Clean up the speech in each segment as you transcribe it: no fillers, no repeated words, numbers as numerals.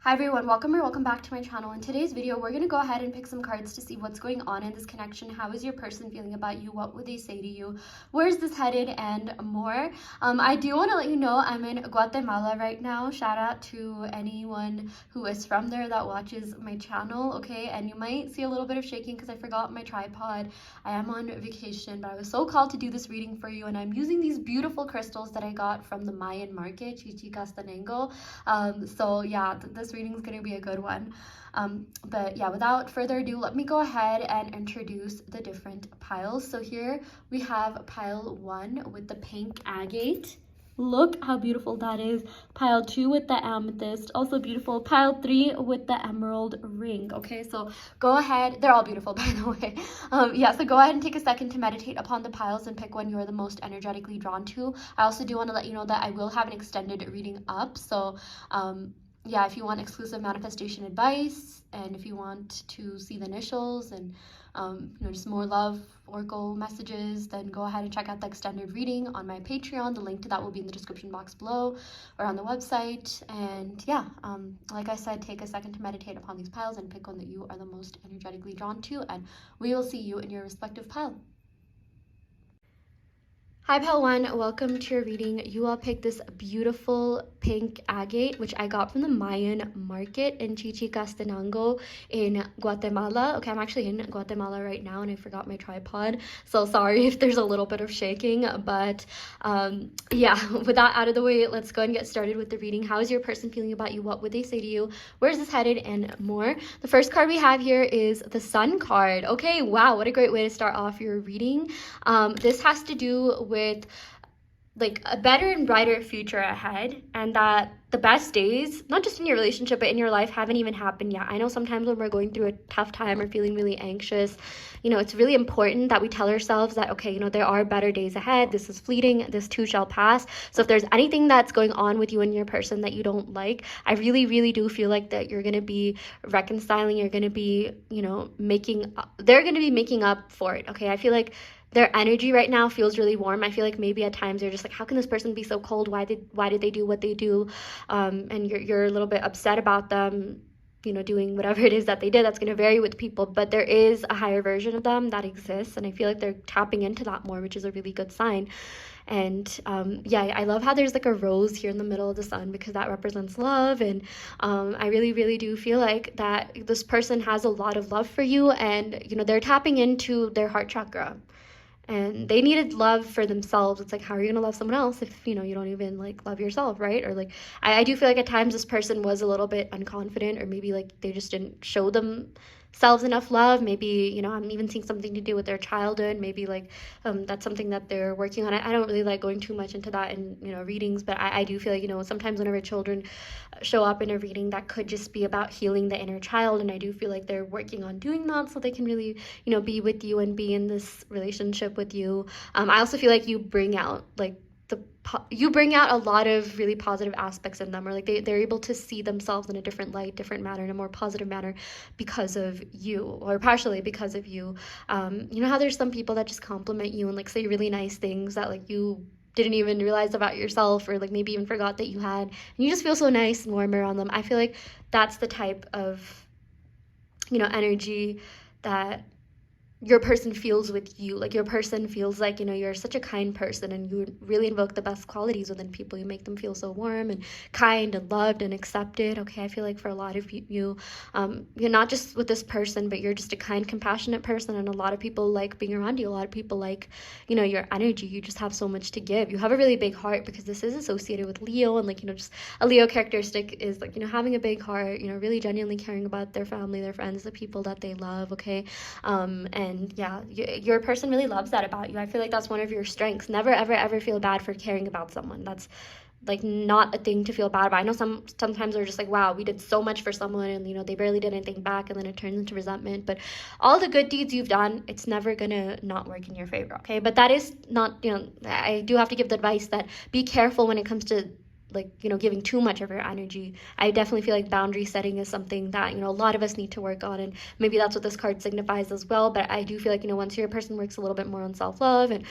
Hi everyone, welcome or welcome back to my channel. In today's video, we're going to go ahead and pick some cards to see what's going on in this connection. How is your person feeling about you? What would they say to you? Where's this headed? And more. I do want to let you know I'm in Guatemala right now. Shout out to anyone who is from there that watches my channel, okay? And you might see a little bit of shaking because I forgot my tripod. I am on vacation, but I was so called to do this reading for you, and I'm using these beautiful crystals that I got from the Mayan market, Chichicastenango. So yeah, this reading is going to be a good one. But yeah, without further ado, let me go ahead and introduce the different piles. So here we have pile 1 with the pink agate. Look how beautiful that is. Pile 2 with the amethyst, also beautiful. Pile 3 with the emerald ring. Okay, so go ahead. They're all beautiful, by the way. Yeah, so go ahead and take a second to meditate upon the piles and pick one you're the most energetically drawn to. I also do want to let you know that I will have an extended reading up. So yeah, if you want exclusive manifestation advice, and if you want to see the initials and just more love oracle messages, then go ahead and check out the extended reading on my Patreon. The link to that will be in the description box below or on the website. And yeah, like I said, take a second to meditate upon these piles and pick one that you are the most energetically drawn to, and we will see you in your respective pile. Hi Pile 1, welcome to your reading. You all picked this beautiful pink agate, which I got from the Mayan market in Chichicastenango in Guatemala. Okay, I'm actually in Guatemala right now and I forgot my tripod, so sorry if there's a little bit of shaking, but yeah, with that out of the way, let's go and get started with the reading. How is your person feeling about you? What would they say to you? Where's this headed? And more. The first card we have here is the Sun card. Okay, wow, what a great way to start off your reading. This has to do with like a better and brighter future ahead, and that the best days, not just in your relationship but in your life, haven't even happened yet. I know sometimes when we're going through a tough time or feeling really anxious, it's really important that we tell ourselves that, okay, there are better days ahead. This is fleeting, this too shall pass. So if there's anything that's going on with you and your person that you don't like, I really do feel like that you're going to be reconciling, you're going to be they're going to be making up for it. Okay, I feel like their energy right now feels really warm. I feel like maybe at times you're just like, how can this person be so cold? Why did they do what they do? And you're a little bit upset about them, doing whatever it is that they did. That's going to vary with people, but there is a higher version of them that exists, and I feel like they're tapping into that more, which is a really good sign. And yeah, I love how there's like a rose here in the middle of the sun, because that represents love. And I really do feel like that this person has a lot of love for you, and they're tapping into their heart chakra. And they needed love for themselves. It's like, how are you gonna love someone else if you don't even like love yourself, right? Or like, I do feel like at times this person was a little bit unconfident, or maybe like they just didn't show themselves enough love. Maybe I'm even seeing something to do with their childhood. Maybe like that's something that they're working on. I don't really like going too much into that in readings, but I do feel like sometimes whenever children show up in a reading, that could just be about healing the inner child, and I do feel like they're working on doing that so they can really be with you and be in this relationship with you. I also feel like you bring out a lot of really positive aspects in them, or like they're able to see themselves in a different light, different manner, in a more positive manner because of you, or partially because of you. You know how there's some people that just compliment you and like say really nice things that like you didn't even realize about yourself, or like maybe even forgot that you had, and you just feel so nice and warm around them. I feel like that's the type of energy that your person feels with you. Like your person feels like you're such a kind person, and you really invoke the best qualities within people. You make them feel so warm and kind and loved and accepted. Okay, I feel like for a lot of you're not just with this person, but you're just a kind, compassionate person, and a lot of people like being around you. A lot of people like your energy. You just have so much to give. You have a really big heart, because this is associated with Leo, and like just a Leo characteristic is like having a big heart, really genuinely caring about their family, their friends, the people that they love. Okay, and yeah, your person really loves that about you. I feel like that's one of your strengths. Never ever feel bad for caring about someone. That's like not a thing to feel bad about. I know sometimes we're just like, wow, we did so much for someone, and they barely did anything back, and then it turns into resentment. But all the good deeds you've done, it's never gonna not work in your favor. Okay, but that is not, I do have to give the advice that be careful when it comes to like, giving too much of your energy. I definitely feel like boundary setting is something that, a lot of us need to work on, and maybe that's what this card signifies as well. But I do feel like, once your person works a little bit more on self-love, and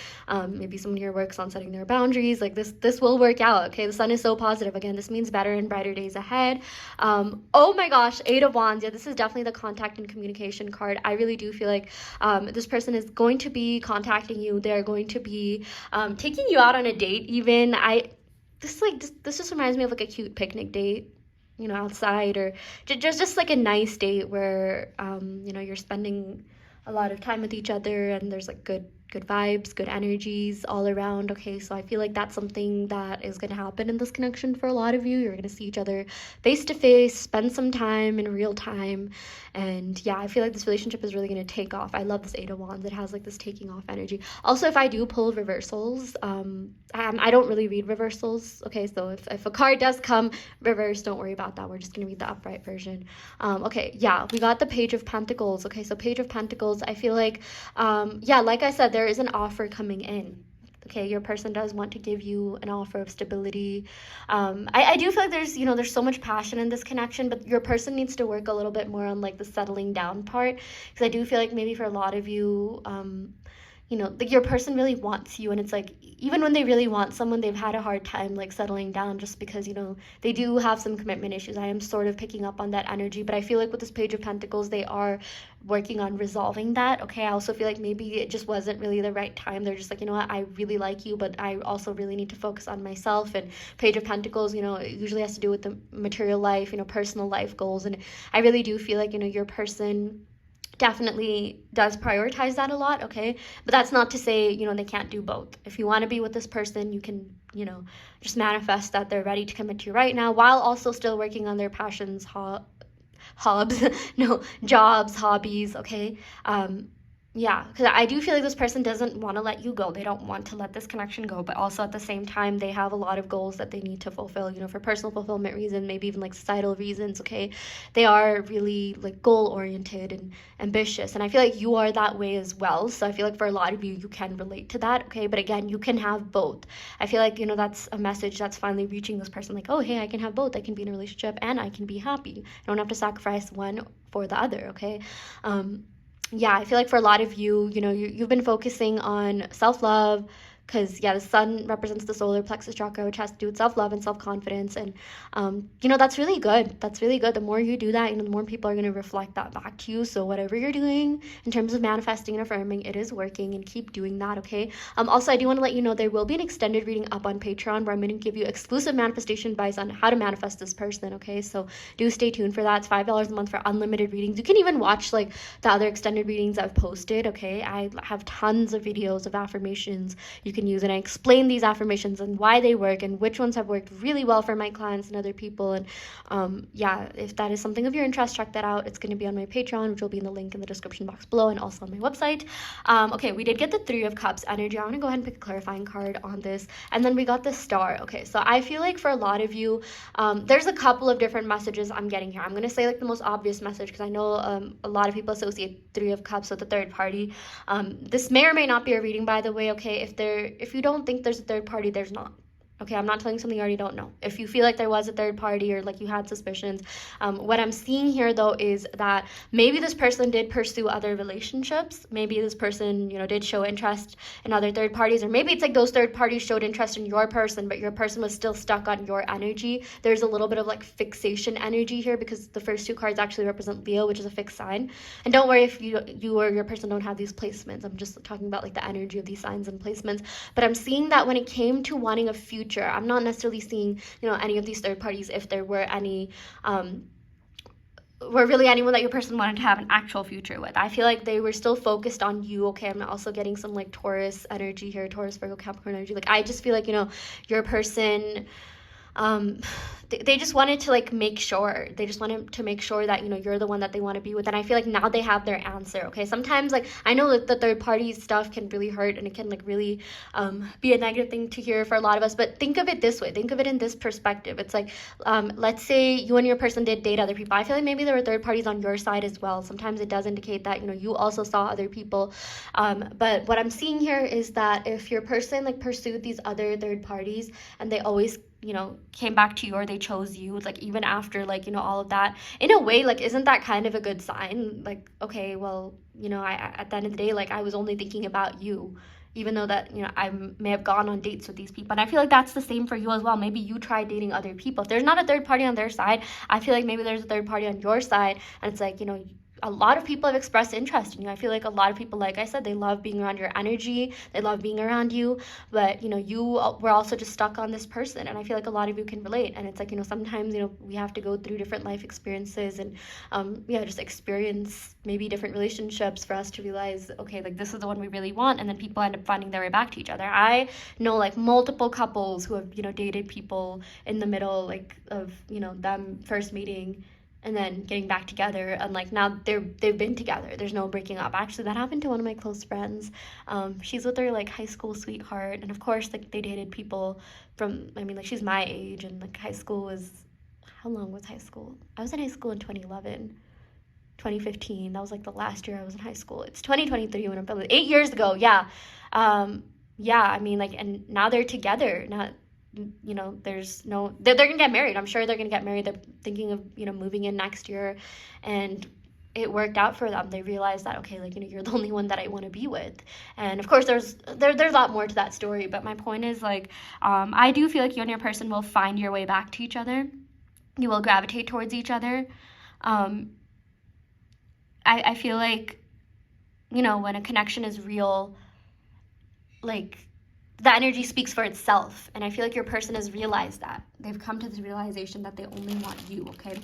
maybe someone here works on setting their boundaries, like this will work out, okay? The sun is so positive. Again, this means better and brighter days ahead. Oh my gosh, Eight of Wands. Yeah, this is definitely the contact and communication card. I really do feel like this person is going to be contacting you. They're going to be taking you out on a date even. This just reminds me of like a cute picnic date, outside, or just like a nice date where you're spending a lot of time with each other, and there's like good vibes, good energies all around. Okay, so I feel like that's something that is going to happen in this connection for a lot of you. You're going to see each other face to face, spend some time in real time, and yeah, I feel like this relationship is really going to take off. I love this Eight of Wands. It has like this taking off energy. Also, if I do pull reversals, I don't really read reversals. Okay, so if a card does come reverse, don't worry about that. We're just going to read the upright version. Okay, yeah, we got the Page of Pentacles. Okay, so Page of Pentacles, I feel like, yeah, like I said, there is an offer coming in. Okay, your person does want to give you an offer of stability. I do feel like there's so much passion in this connection, but your person needs to work a little bit more on like the settling down part, because I do feel like maybe for a lot of you, like your person really wants you, and it's like even when they really want someone, they've had a hard time like settling down, just because they do have some commitment issues. I am sort of picking up on that energy, but I feel like with this Page of Pentacles, they are working on resolving that. Okay, I also feel like maybe it just wasn't really the right time. They're just like, what, I really like you, but I also really need to focus on myself. And Page of Pentacles, it usually has to do with the material life, personal life goals, and I really do feel like your person definitely does prioritize that a lot. Okay, but that's not to say they can't do both. If you want to be with this person, you can just manifest that they're ready to commit to you right now, while also still working on their passions, hobs no, jobs, hobbies. Okay, yeah, because I do feel like this person doesn't want to let you go. They don't want to let this connection go, but also at the same time, they have a lot of goals that they need to fulfill, for personal fulfillment reasons, maybe even like societal reasons. Okay, they are really like goal oriented and ambitious, and I feel like you are that way as well. So I feel like for a lot of you, you can relate to that. Okay, but again, you can have both. I feel like that's a message that's finally reaching this person, like, oh hey, I can have both. I can be in a relationship and I can be happy. I don't have to sacrifice one for the other. Okay, yeah, I feel like for a lot of you, you've been focusing on self-love, because yeah, the sun represents the solar plexus chakra, which has to do with self-love and self-confidence, and that's really good. That's really good. The more you do that, the more people are going to reflect that back to you. So whatever you're doing in terms of manifesting and affirming, it is working, and keep doing that. Okay, also, I do want to let you know there will be an extended reading up on Patreon, where I'm going to give you exclusive manifestation advice on how to manifest this person. Okay, so do stay tuned for that. It's $5 a month for unlimited readings. You can even watch like the other extended readings I've posted. Okay, I have tons of videos of affirmations you can use, and I explain these affirmations and why they work and which ones have worked really well for my clients and other people. And yeah, if that is something of your interest, check that out. It's going to be on my Patreon, which will be in the link in the description box below, and also on my website. Okay, we did get the Three of Cups energy. I want to go ahead and pick a clarifying card on this, and then we got the Star. Okay, so I feel like for a lot of you, there's a couple of different messages I'm getting here. I'm going to say like the most obvious message, because I know a lot of people associate Three of Cups with the third party. This may or may not be a reading, by the way. Okay, if you don't think there's a third party, there's not. Okay, I'm not telling you something you already don't know. If you feel like there was a third party, or like you had suspicions, what I'm seeing here though is that maybe this person did pursue other relationships. Maybe this person, did show interest in other third parties, or maybe it's like those third parties showed interest in your person, but your person was still stuck on your energy. There's a little bit of like fixation energy here, because the first two cards actually represent Leo, which is a fixed sign. And don't worry if you or your person don't have these placements. I'm just talking about like the energy of these signs and placements. But I'm seeing that when it came to wanting a future, I'm not necessarily seeing any of these third parties, if there were any were really anyone that your person wanted to have an actual future with. I feel like they were still focused on you. Okay, I'm also getting some like Taurus energy here, Taurus, Virgo, Capricorn energy. Like I just feel like your person, they just wanted to like make sure, that you're the one that they want to be with. And I feel like now they have their answer. Okay, sometimes like I know that the third party stuff can really hurt, and it can like really be a negative thing to hear for a lot of us, but think of it this way, think of it in this perspective. It's like let's say you and your person did date other people. I feel like maybe there were third parties on your side as well. Sometimes it does indicate that you also saw other people, but what I'm seeing here is that if your person like pursued these other third parties, and they always came back to you, or they chose you, like even after like all of that. In a way, like, isn't that kind of a good sign? Like, okay, well, I at the end of the day, like, I was only thinking about you, even though that I may have gone on dates with these people. And I feel like that's the same for you as well. Maybe you try dating other people. If there's not a third party on their side, I feel like maybe there's a third party on your side, and it's like, a lot of people have expressed interest in you. I feel like a lot of people, like I said, they love being around your energy, they love being around you, but you were also just stuck on this person. And I feel like a lot of you can relate. And it's like, sometimes we have to go through different life experiences, and just experience maybe different relationships for us to realize, okay, like, this is the one we really want. And then people end up finding their way back to each other. I know like multiple couples who have dated people in the middle, like, of them first meeting and then getting back together, and like now they've been together. There's no breaking up. Actually, that happened to one of my close friends. She's with her like high school sweetheart, and of course, like, they dated people from, I mean, like, she's my age, and like high school was, how long was high school? I was in high school in 2011. 2015, that was like the last year I was in high school. It's 2023 when I'm filming. 8 years ago. Yeah. I mean, like, and now they're together. Now, there's no, they're gonna get married. I'm sure they're gonna get married. They're thinking of moving in next year, and it worked out for them. They realized that, okay, like, you're the only one that I want to be with. And of course there's a lot more to that story, but my point is, like, I do feel like you and your person will find your way back to each other. You will gravitate towards each other. I feel like, when a connection is real, like, the energy speaks for itself. And I feel like your person has realized that. They've come to this realization that they only want you, okay?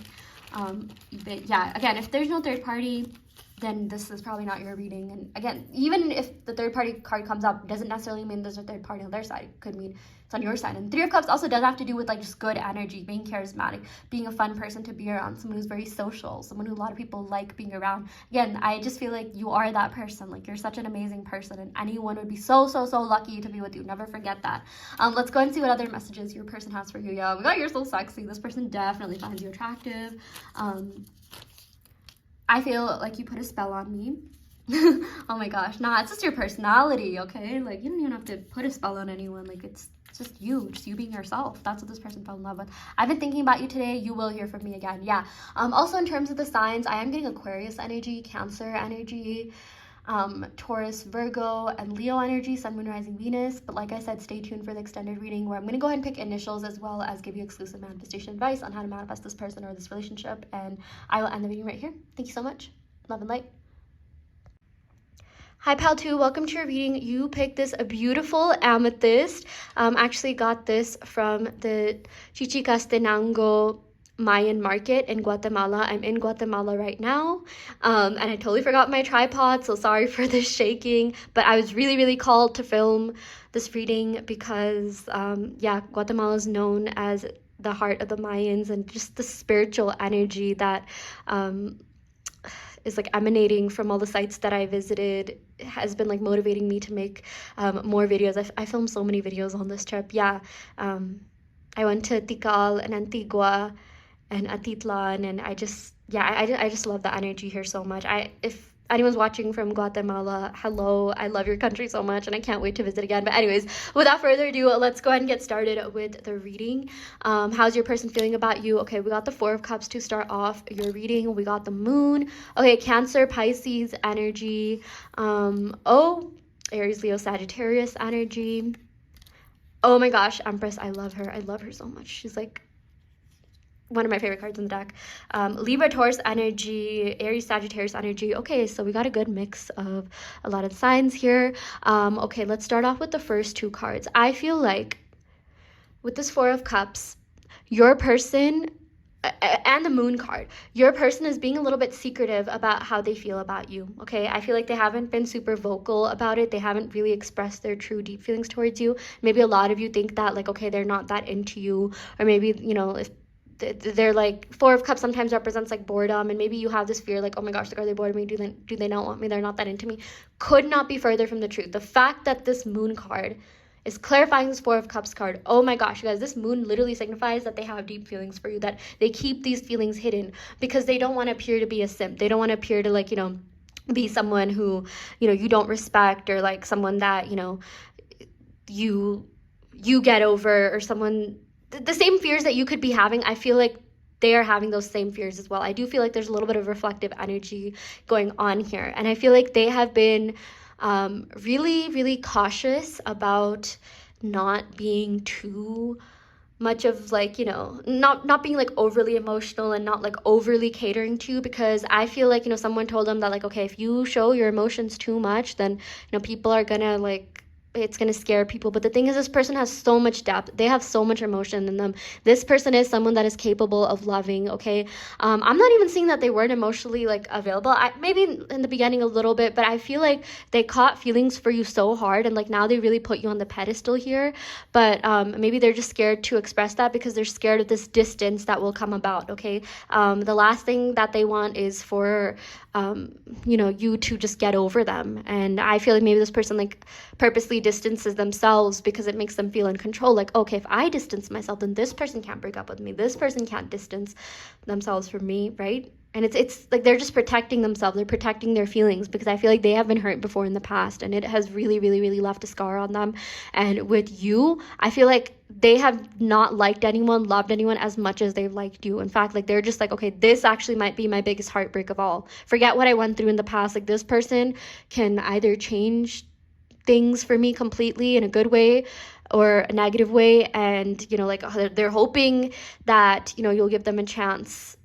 But yeah, again, if there's no third party, then this is probably not your reading. And again, even if the third party card comes up, doesn't necessarily mean there's a third party on their side. It could mean it's on your side. And Three of Cups also does have to do with like just good energy, being charismatic, being a fun person to be around, someone who's very social, someone who a lot of people like being around. Again, I just feel like you are that person. Like, you're such an amazing person, and anyone would be so lucky to be with you. Never forget that. Let's go and see what other messages your person has for you. Yeah, we got You're So Sexy. This person definitely finds you attractive. I feel like you put a spell on me. Oh my gosh. Nah, it's just your personality, okay? Like, you don't even have to put a spell on anyone. Like, it's just you being yourself. That's what this person fell in love with. I've been thinking about you today. You will hear from me again. Yeah. Also, in terms of the signs, I am getting Aquarius energy, Cancer energy, Taurus, Virgo, and Leo energy, Sun, Moon, Rising, Venus. But like I said, stay tuned for the extended reading, where I'm going to go ahead and pick initials, as well as give you exclusive manifestation advice on how to manifest this person or this relationship. And I will end the video right here. Thank you so much. Love and light. Hi, Pal 2. Welcome to your reading. You picked this a beautiful amethyst. Actually got this from the Chichicastenango Mayan market in Guatemala. I'm in Guatemala right now, and I totally forgot my tripod, so sorry for the shaking, but I was really called to film this reading because Guatemala is known as the heart of the Mayans, and just the spiritual energy that is like emanating from all the sites that I visited has been like motivating me to make more videos. I filmed so many videos on this trip. I went to Tikal and Antigua and Atitlan, and I just love the energy here so much. If anyone's watching from Guatemala, hello, I love your country so much, and I can't wait to visit again. But anyways, without further ado, let's go ahead and get started with the reading. How's your person feeling about you? Okay, we got the Four of Cups to start off your reading. We got the Moon. Okay, Cancer, Pisces energy. Aries, Leo, Sagittarius energy. Oh my gosh, Empress, I love her. I love her so much. She's like one of my favorite cards in the deck. Libra, Taurus energy, Aries, Sagittarius energy. Okay, so we got a good mix of a lot of signs here. Okay, let's start off with the first two cards. I feel like with this Four of Cups, your person, and the Moon card, your person is being a little bit secretive about how they feel about you, okay? I feel like they haven't been super vocal about it. They haven't really expressed their true deep feelings towards you. Maybe a lot of you think that, like, okay, they're not that into you, or maybe, if they're like, Four of Cups sometimes represents like boredom, and maybe you have this fear like, oh my gosh, like, are they bored of me? Do they not want me? They're not that into me. Could not be further from the truth. The fact that this Moon card is clarifying this Four of Cups card, oh my gosh, you guys, this Moon literally signifies that they have deep feelings for you, that they keep these feelings hidden because they don't want to appear to be a simp. They don't want to appear to, like, be someone who, you don't respect, or like someone that, you get over, or someone the same fears that you could be having, I feel like they are having those same fears as well. I do feel like there's a little bit of reflective energy going on here. And I feel like they have been really, really cautious about not being too much of like, not being like overly emotional and not like overly catering to, because I feel like, someone told them that like, okay, if you show your emotions too much, then people are gonna like, it's going to scare people. But the thing is, this person has so much depth. They have so much emotion in them. This person is someone that is capable of loving, okay? I'm not even saying that they weren't emotionally like available. Maybe in the beginning a little bit, but I feel like they caught feelings for you so hard, and like now they really put you on the pedestal here. But maybe they're just scared to express that because they're scared of this distance that will come about, okay? The last thing that they want is for you to just get over them. And I feel like maybe this person like purposely distances themselves because it makes them feel in control. Like, okay, if I distance myself, then this person can't break up with me. This person can't distance themselves from me, right? And it's like they're just protecting themselves. They're protecting their feelings because I feel like they have been hurt before in the past, and it has really, really, really left a scar on them. And with you, I feel like they have not liked anyone, loved anyone as much as they've liked you. In fact, like they're just like, okay, this actually might be my biggest heartbreak of all. Forget what I went through in the past. Like this person can either change things for me completely in a good way or a negative way. And, like they're hoping that, you'll give them a chance.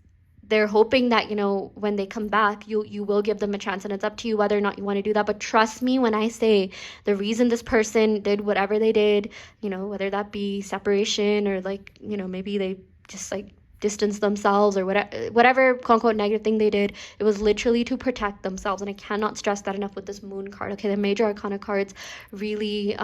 They're hoping that, when they come back, you will give them a chance, and it's up to you whether or not you want to do that. But trust me when I say the reason this person did whatever they did, whether that be separation or like, maybe they just like distance themselves or whatever quote unquote negative thing they did, it was literally to protect themselves. And I cannot stress that enough with this moon card. Okay, the major arcana cards really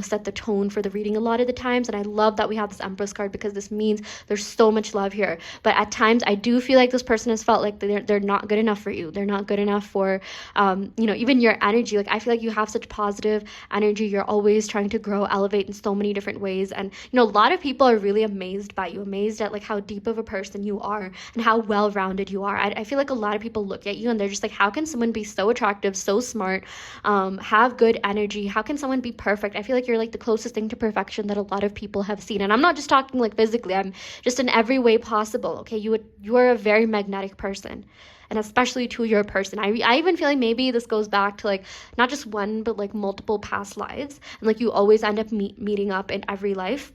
set the tone for the reading a lot of the times, and I love that we have this Empress card because this means there's so much love here. But at times I do feel like this person has felt like they're not good enough for you. They're not good enough for even your energy. Like I feel like you have such positive energy. You're always trying to grow, elevate in so many different ways. And a lot of people are really amazed by you, amazed at like how deep of a person you are and how well-rounded you are. I feel like a lot of people look at you and they're just like, how can someone be so attractive, so smart, have good energy? How can someone be perfect? I feel like you're like the closest thing to perfection that a lot of people have seen. And I'm not just talking like physically, I'm just in every way possible. Okay, you are a very magnetic person, and especially to your person. I even feel like maybe this goes back to like not just one but like multiple past lives, and like you always end up meeting up in every life,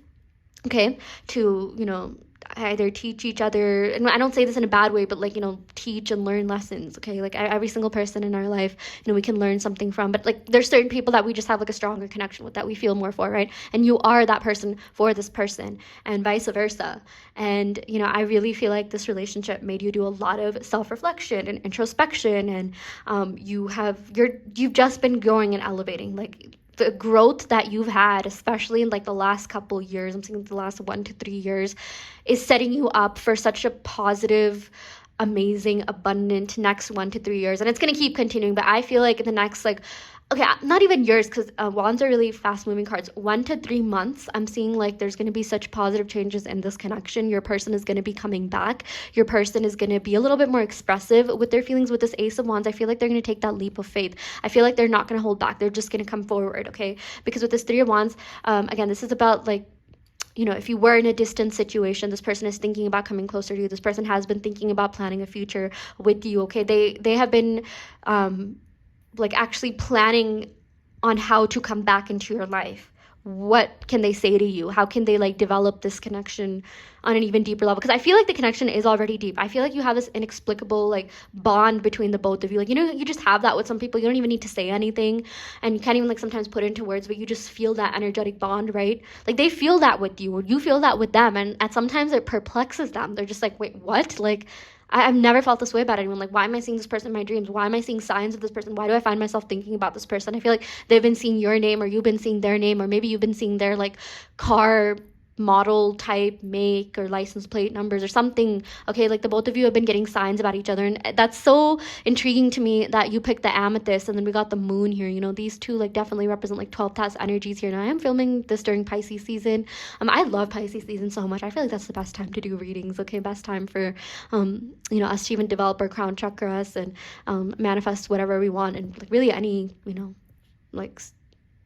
okay, to either teach each other, and I don't say this in a bad way, but like teach and learn lessons, okay? Like every single person in our life, we can learn something from. But like there's certain people that we just have like a stronger connection with, that we feel more for, right? And you are that person for this person, and vice versa. And I really feel like this relationship made you do a lot of self-reflection and introspection, and you've just been growing and elevating. Like the growth that you've had, especially in like the last couple years, I'm saying the last 1 to 3 years, is setting you up for such a positive, amazing, abundant next 1 to 3 years. And it's going to keep continuing, but I feel like in the next okay, not even years, because wands are really fast moving cards. 1 to 3 months, I'm seeing like there's going to be such positive changes in this connection. Your person is going to be coming back. Your person is going to be a little bit more expressive with their feelings. With this Ace of Wands, I feel like they're going to take that leap of faith. I feel like they're not going to hold back. They're just going to come forward, okay? Because with this Three of Wands, again, this is about like, if you were in a distant situation, this person is thinking about coming closer to you. This person has been thinking about planning a future with you, okay? They have been like actually planning on how to come back into your life. What can they say to you? How can they like develop this connection on an even deeper level? Because I feel like the connection is already deep. I feel like you have this inexplicable like bond between the both of you. Like, you just have that with some people. You don't even need to say anything, and you can't even like sometimes put it into words, but you just feel that energetic bond, right? Like they feel that with you, or you feel that with them, and at sometimes it perplexes them. They're just like, wait, what? Like I've never felt this way about anyone. Like, why am I seeing this person in my dreams? Why am I seeing signs of this person? Why do I find myself thinking about this person? I feel like they've been seeing your name, or you've been seeing their name, or maybe you've been seeing their like car model, type, make, or license plate numbers or something. Okay, like the both of you have been getting signs about each other, and that's so intriguing to me that you picked the Amethyst, and then we got the moon here. These two like definitely represent like 12th house energies here. Now I am filming this during Pisces season. I love Pisces season so much. I feel like that's the best time to do readings. Okay, best time for us to even develop our crown chakras and manifest whatever we want, and like really any like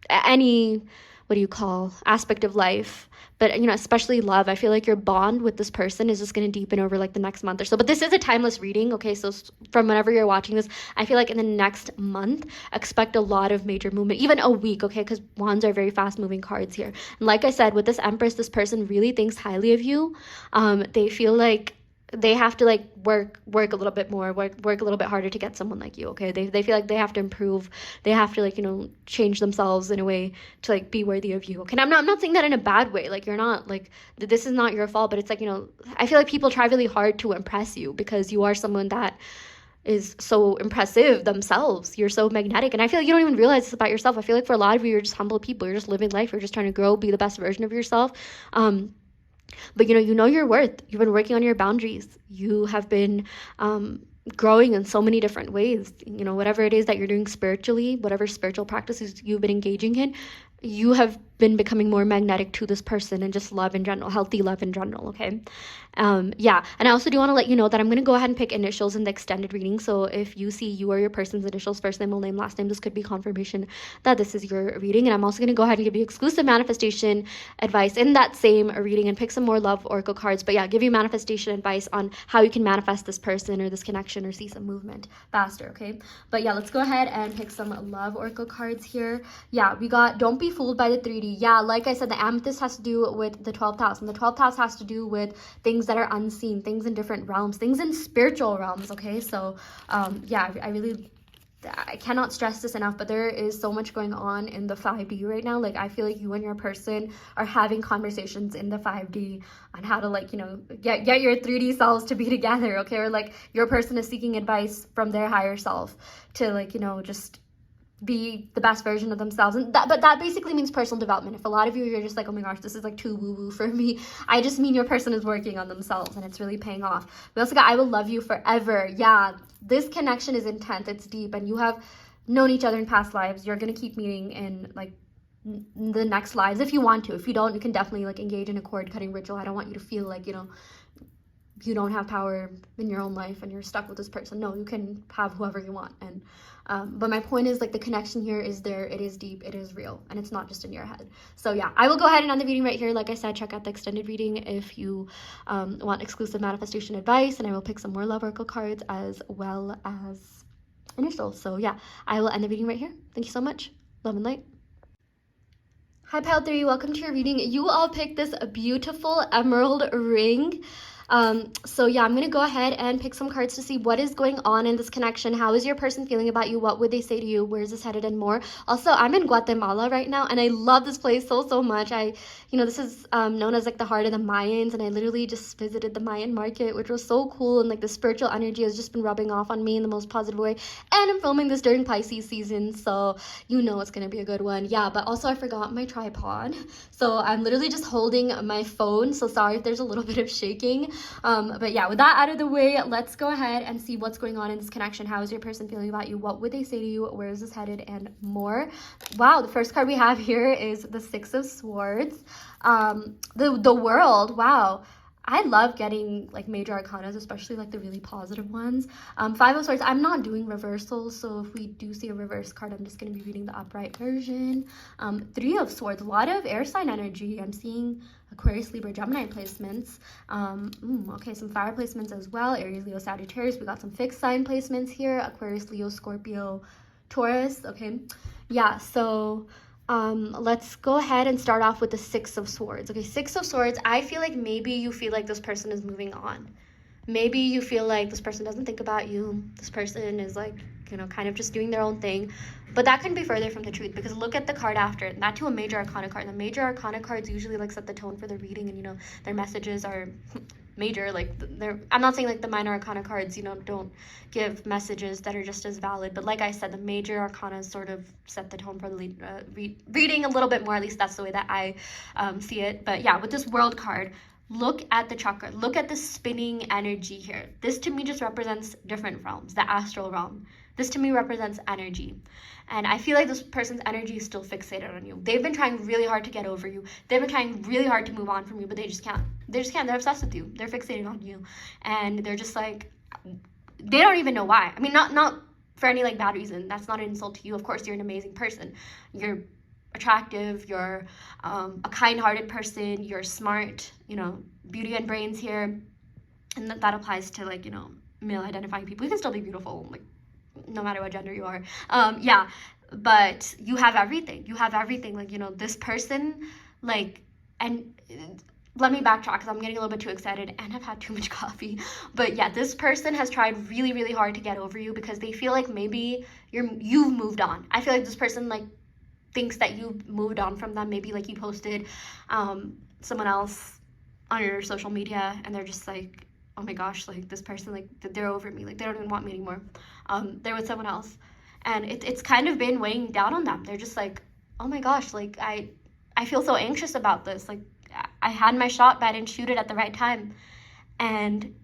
any what do you call, aspect of life. But, you know, especially love, I feel like your bond with this person is just going to deepen over like the next month or so. But this is a timeless reading, okay? So from whenever you're watching this, I feel like in the next month, expect a lot of major movement, even a week, okay? Because wands are very fast moving cards here. And like I said, with this Empress, this person really thinks highly of you. They feel like they have to like work a little bit more, work a little bit harder to get someone like you, okay? They feel like they have to improve, they have to like, you know, change themselves in a way to like be worthy of you, okay? And I'm not saying that in a bad way, like you're not like, this is not your fault, but it's like, you know, I feel like people try really hard to impress you because you are someone that is so impressive themselves. You're so magnetic, and I feel like you don't even realize this about yourself. I feel like for a lot of you, you're just humble people, you're just living life, you're just trying to grow, be the best version of yourself. But you know your worth. You've been working on your boundaries. You have been growing in so many different ways. You know, whatever it is that you're doing spiritually, whatever spiritual practices you've been engaging in, you have been becoming more magnetic to this person, and just love in general, healthy love in general, okay? Yeah, and I also do want to let you know that I'm going to go ahead and pick initials in the extended reading. So if you see you or your person's initials, first name, middle name, last name, this could be confirmation that this is your reading. And I'm also going to go ahead and give you exclusive manifestation advice in that same reading and pick some more love oracle cards. But yeah, give you manifestation advice on how you can manifest this person or this connection or see some movement faster, okay? But yeah, let's go ahead and pick some love oracle cards here. Yeah, we got don't be fooled by the 3D. Yeah, like I said, the amethyst has to do with the 12th house, and the 12th house has to do with things that are unseen, things in different realms, things in spiritual realms, okay? So yeah, I cannot stress this enough, but there is so much going on in the 5D right now. Like I feel like you and your person are having conversations in the 5D on how to like, you know, get your 3D selves to be together, okay? Or like your person is seeking advice from their higher self to like, you know, just be the best version of themselves. And but that basically means personal development. If a lot of you, you're just like, oh my gosh, this is like too woo-woo for me, I just mean your person is working on themselves and it's really paying off. We also got I will love you forever. Yeah, this connection is intense, it's deep, and you have known each other in past lives. You're gonna keep meeting in like the next lives if you want to. If you don't, you can definitely like engage in a cord cutting ritual. I don't want you to feel like, you know, you don't have power in your own life and you're stuck with this person. No, you can have whoever you want. And but my point is like the connection here is there, it is deep, it is real, and it's not just in your head. So yeah, I will go ahead and end the reading right here. Like I said, check out the extended reading if you want exclusive manifestation advice, and I will pick some more love oracle cards as well as initials. So yeah, I will end the reading right here. Thank you so much. Love and light. Hi Pile 3, welcome to your reading. You all picked this beautiful emerald ring. So yeah, I'm gonna go ahead and pick some cards to see what is going on in this connection. How is your person feeling about you? What would they say to you? Where is this headed, and more? Also, I'm in Guatemala right now, and I love this place so much. You know, this is known as like the heart of the Mayans, and I literally just visited the Mayan market, which was so cool, and like the spiritual energy has just been rubbing off on me in the most positive way. And I'm filming this during Pisces season, so you know it's gonna be a good one. Yeah, but also I forgot my tripod, so I'm literally just holding my phone, so sorry if there's a little bit of shaking. But yeah, with that out of the way, let's go ahead and see what's going on in this connection. How is your person feeling about you? What would they say to you? Where is this headed, and more? Wow, the first card we have here is the Six of Swords. The World. Wow, I love getting like major arcanas, especially like the really positive ones. Five of Swords, I'm not doing reversals, so if we do see a reverse card, I'm just going to be reading the upright version. Three of Swords, a lot of air sign energy. I'm seeing Aquarius, Libra, Gemini placements. Okay, some fire placements as well. Aries, Leo, Sagittarius. We got some fixed sign placements here. Aquarius, Leo, Scorpio, Taurus. Okay, yeah, so let's go ahead and start off with the Six of Swords. Okay, Six of Swords, I feel like maybe you feel like this person is moving on. Maybe you feel like this person doesn't think about you. This person is like, you know, kind of just doing their own thing. But that couldn't be further from the truth, because look at the card after, and that too a major arcana card. The major arcana cards usually like set the tone for the reading, and you know, their messages are major. Like I'm not saying like the minor arcana cards, you know, don't give messages that are just as valid, but like I said, the major arcana sort of set the tone for the reading a little bit more. At least that's the way that I see it. But yeah, with this World card, look at the chakra, look at the spinning energy here. This to me just represents different realms, the astral realm. This to me represents energy. And I feel like this person's energy is still fixated on you. They've been trying really hard to get over you. They've been trying really hard to move on from you, but they just can't. They just can't. They're obsessed with you. They're fixated on you. And they're just like, they don't even know why. I mean, not for any like bad reason. That's not an insult to you. Of course, you're an amazing person. You're attractive, you're a kind-hearted person, you're smart, you know, beauty and brains here. And that applies to, like, you know, male identifying people. You can still be beautiful, like, no matter what gender you are. Yeah, but you have everything. You have everything. Like, you know, this person, like, and let me backtrack because I'm getting a little bit too excited and I've had too much coffee. But yeah, this person has tried really, really hard to get over you because they feel like maybe you've moved on. I feel like this person, like, thinks that you've moved on from them. Maybe, like, you posted someone else on your social media and they're just like, oh my gosh, like, this person, like, they're over me, like, they don't even want me anymore. They're with someone else, and it's kind of been weighing down on them. They're just like, oh my gosh, like, I feel so anxious about this. Like, I had my shot, but I didn't shoot it at the right time, and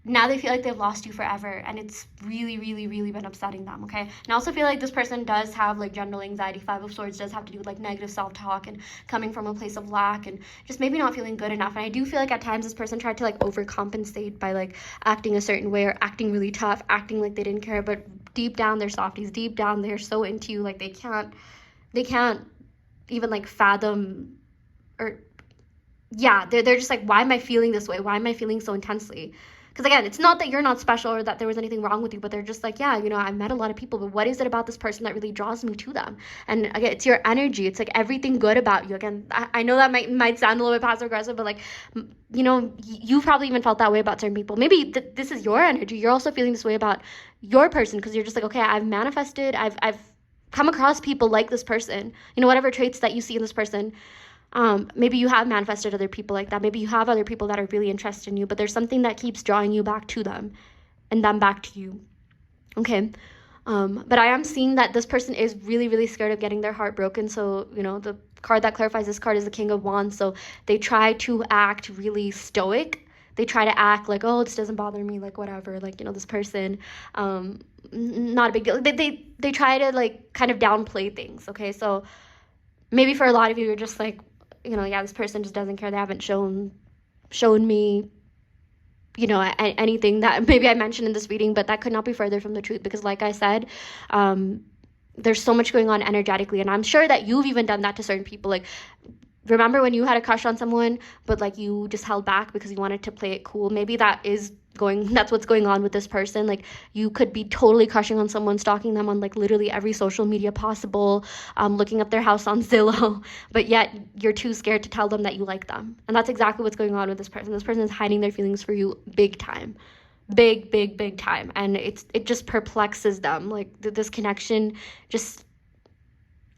now they feel like they've lost you forever, and it's really, really, really been upsetting them, okay? And I also feel like this person does have, like, general anxiety. 5 of Swords does have to do with, like, negative self-talk and coming from a place of lack and just maybe not feeling good enough. And I do feel like at times this person tried to, like, overcompensate by, like, acting a certain way or acting really tough, acting like they didn't care, but deep down they're softies. Deep down they're so into you, like, they can't even, like, fathom, or yeah, they're just like, why am I feeling this way? Why am I feeling so intensely? Because again, it's not that you're not special or that there was anything wrong with you, but they're just like, yeah, you know, I've met a lot of people, but what is it about this person that really draws me to them? And again, it's your energy. It's like everything good about you. Again, I know that might sound a little bit passive aggressive, but, like, you know, you've probably even felt that way about certain people. Maybe this is your energy. You're also feeling this way about your person because you're just like, okay, I've manifested, I've come across people like this person. You know, whatever traits that you see in this person. Maybe you have manifested other people like that. Maybe you have other people that are really interested in you, but there's something that keeps drawing you back to them and them back to you. Okay. But I am seeing that this person is really, really scared of getting their heart broken. So, you know, the card that clarifies this card is the King of Wands. So they try to act really stoic. They try to act like, oh, this doesn't bother me, like, whatever, like, you know, this person, not a big deal. They try to, like, kind of downplay things. Okay. So maybe for a lot of you, you're just like, you know, yeah, this person just doesn't care. They haven't shown me, you know, anything that maybe I mentioned in this reading, but that could not be further from the truth because, like I said, there's so much going on energetically, and I'm sure that you've even done that to certain people. Like, remember when you had a crush on someone, but, like, you just held back because you wanted to play it cool? Maybe that's what's going on with this person. Like, you could be totally crushing on someone, stalking them on, like, literally every social media possible, looking up their house on Zillow, but yet you're too scared to tell them that you like them. And that's exactly what's going on with this person. This person is hiding their feelings for you big time. Big time. And it just perplexes them. Like, this connection just,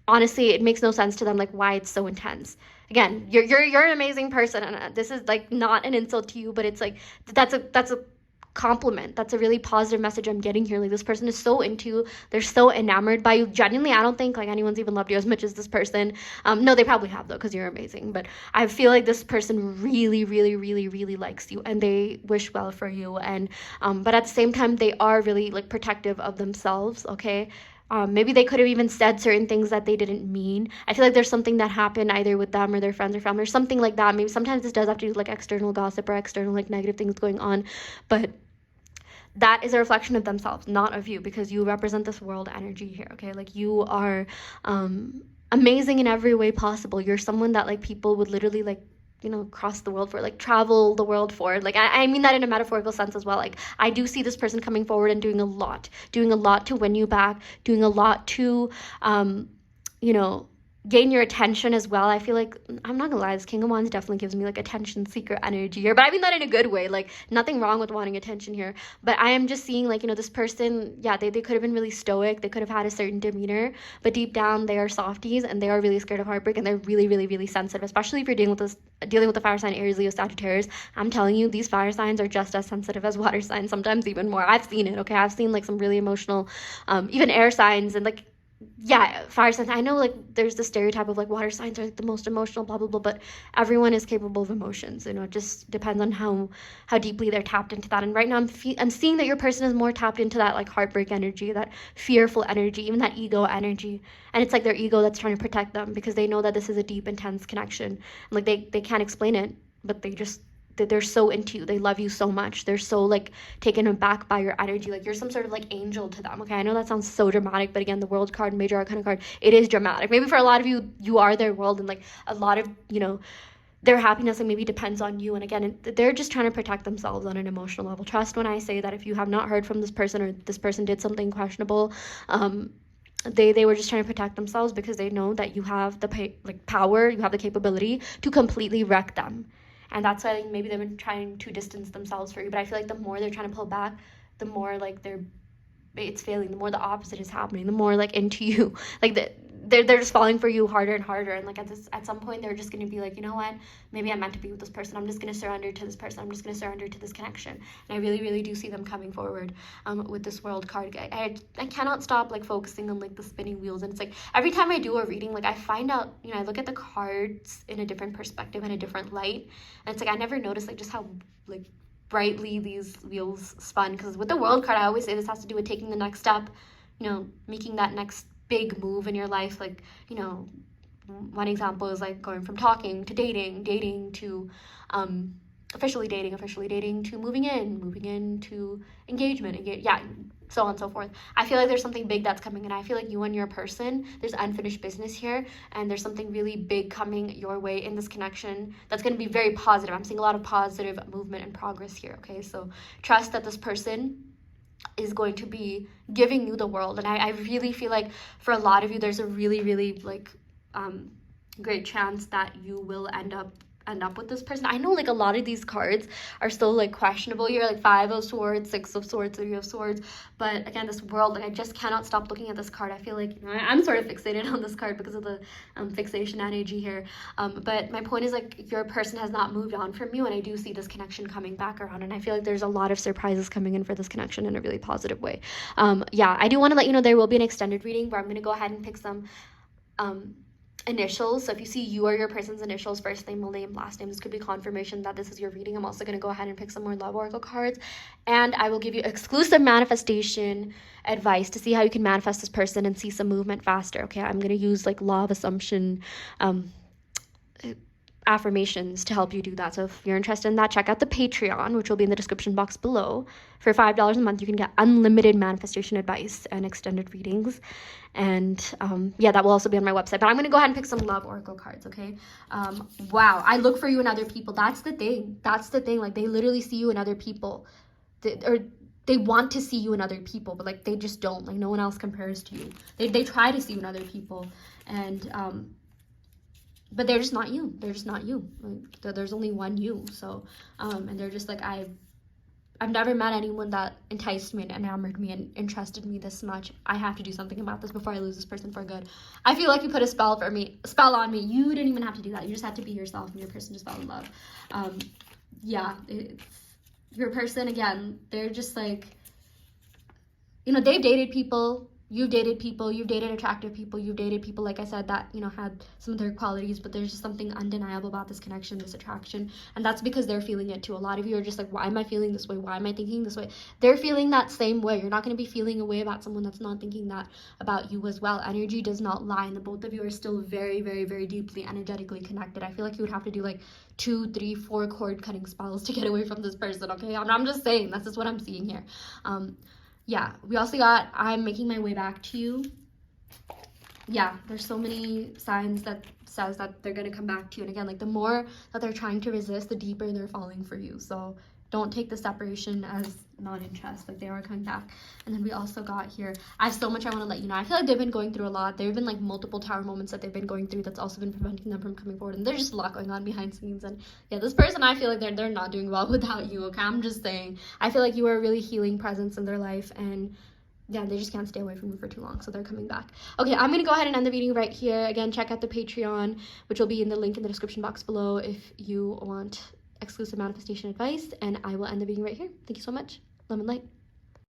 honestly, it makes no sense to them, like, why it's so intense. Again, you're an amazing person, and this is, like, not an insult to you, but it's like that's a compliment. That's a really positive message I'm getting here. Like, this person is so into you. They're so enamored by you. Genuinely, I don't think, like, anyone's even loved you as much as this person. No, they probably have, though, because you're amazing. But I feel like this person really, really, really, really likes you, and they wish well for you. And but at the same time, they are really, like, protective of themselves. Okay. Maybe they could have even said certain things that they didn't mean. I feel like there's something that happened either with them or their friends or family or something like that. Maybe sometimes this does have to do with, like, external gossip or external, like, negative things going on. But that is a reflection of themselves, not of you, because you represent this world energy here, okay? Like, you are amazing in every way possible. You're someone that, like, people would literally, like, you know, cross the world for, like, travel the world for. Like, I mean that in a metaphorical sense as well. Like, I do see this person coming forward and doing a lot to win you back, doing a lot to, you know, gain your attention as well. I feel like, I'm not gonna lie, this King of Wands definitely gives me, like, attention seeker energy here, but I mean that in a good way. Like, nothing wrong with wanting attention here, but I am just seeing, like, you know, this person, yeah, they could have been really stoic, they could have had a certain demeanor, but deep down they are softies and they are really scared of heartbreak, and they're really, really, really sensitive, especially if you're dealing with the fire sign Aries, Leo, Sagittarius. I'm telling you, these fire signs are just as sensitive as water signs, sometimes even more. I've seen it, okay? I've seen, like, some really emotional, even air signs, and, like, yeah, fire signs. I know, like, there's the stereotype of, like, water signs are, like, the most emotional, blah blah blah, but everyone is capable of emotions. You know, it just depends on how deeply they're tapped into that. And right now, I'm seeing that your person is more tapped into that, like, heartbreak energy, that fearful energy, even that ego energy. And it's like their ego that's trying to protect them because they know that this is a deep, intense connection. And, like, they can't explain it, but they just they're so into you. They love you so much. They're so like taken aback by your energy. Like you're some sort of like angel to them. Okay, I know that sounds so dramatic, but again, the world card, major arcana card, it is dramatic. Maybe for a lot of you, you are their world, and like a lot of, you know, their happiness like maybe depends on you. And again, they're just trying to protect themselves on an emotional level. Trust when I say that if you have not heard from this person, or this person did something questionable, they were just trying to protect themselves, because they know that you have the power, you have the capability to completely wreck them. And that's why like, maybe they've been trying to distance themselves for you. But I feel like the more they're trying to pull back, the more like it's failing, the more the opposite is happening, the more like into you, like they're just falling for you harder and harder. And like at some point they're just going to be like, you know what, maybe I'm meant to be with this person, I'm just going to surrender to this person, I'm just going to surrender to this connection. And I really, really do see them coming forward with this world card. I cannot stop like focusing on like the spinning wheels. And it's like every time I do a reading, like I find out, you know, I look at the cards in a different perspective and a different light, and it's like I never noticed like just how like brightly these wheels spun. Because with the world card, I always say this has to do with taking the next step, you know, making that next big move in your life. Like, you know, one example is like going from talking to dating to officially dating to moving in to engagement, yeah, so on and so forth. I feel like there's something big that's coming, and I feel like you and your person, there's unfinished business here, and there's something really big coming your way in this connection that's going to be very positive. I'm seeing a lot of positive movement and progress here. Okay, so trust that this person is going to be giving you the world. And I really feel like for a lot of you, there's a really, really like great chance that you will end up with this person. I know like a lot of these cards are still like questionable here, like 5 of swords, 6 of swords, 3 of swords. But again, this world, like I just cannot stop looking at this card. I feel like, you know, I'm sort of fixated on this card because of the fixation energy here. But my point is like your person has not moved on from you, and I do see this connection coming back around, and I feel like there's a lot of surprises coming in for this connection in a really positive way. Yeah, I do want to let you know there will be an extended reading where I'm going to go ahead and pick some initials. So if you see you or your person's initials, first name, middle name, last name, this could be confirmation that this is your reading. I'm also going to go ahead and pick some more love oracle cards, and I will give you exclusive manifestation advice to see how you can manifest this person and see some movement faster. Okay, I'm going to use like law of assumption affirmations to help you do that. So if you're interested in that, check out the Patreon, which will be in the description box below. For $5 a month, you can get unlimited manifestation advice and extended readings. And yeah, that will also be on my website. But I'm going to go ahead and pick some love oracle cards, okay? Wow, I look for you in other people. That's the thing. Like they literally see you in other people. They want to see you in other people, but like they just don't. Like no one else compares to you. They try to see you in other people, and but they're just not you. Like, there's only one you. So and they're just like, I've never met anyone that enticed me and enamored me and interested me this much. I have to do something about this before I lose this person for good. I feel like you put a spell on me. You didn't even have to do that. You just had to be yourself, and your person just fell in love. Yeah, it's your person, again, they're just like, you know, they've dated people. You've dated people, you've dated attractive people, you've dated people, like I said, that, you know, had some of their qualities, but there's just something undeniable about this connection, this attraction, and that's because they're feeling it too. A lot of you are just like, why am I feeling this way? Why am I thinking this way? They're feeling that same way. You're not going to be feeling a way about someone that's not thinking that about you as well. Energy does not lie, and the both of you are still very, very, very deeply energetically connected. I feel like you would have to do like 2, 3, 4 cord cutting spells to get away from this person, okay? I'm just saying, that's just what I'm seeing here. Yeah, we also got, I'm making my way back to you. Yeah, there's so many signs that says that they're going to come back to you. And again, like the more that they're trying to resist, the deeper they're falling for you. So don't take the separation as non-interest. Like they are coming back. And then we also got here, I have so much I want to let you know. I feel like they've been going through a lot. There have been like multiple tower moments that they've been going through that's also been preventing them from coming forward. And there's just a lot going on behind scenes. And yeah, this person, I feel like they're not doing well without you, okay? I'm just saying. I feel like you are a really healing presence in their life, and yeah, they just can't stay away from you for too long, so they're coming back. Okay, I'm going to go ahead and end the reading right here. Again, check out the Patreon, which will be in the link in the description box below if you want exclusive manifestation advice, and I will end the reading right here. Thank you so much. Love and light.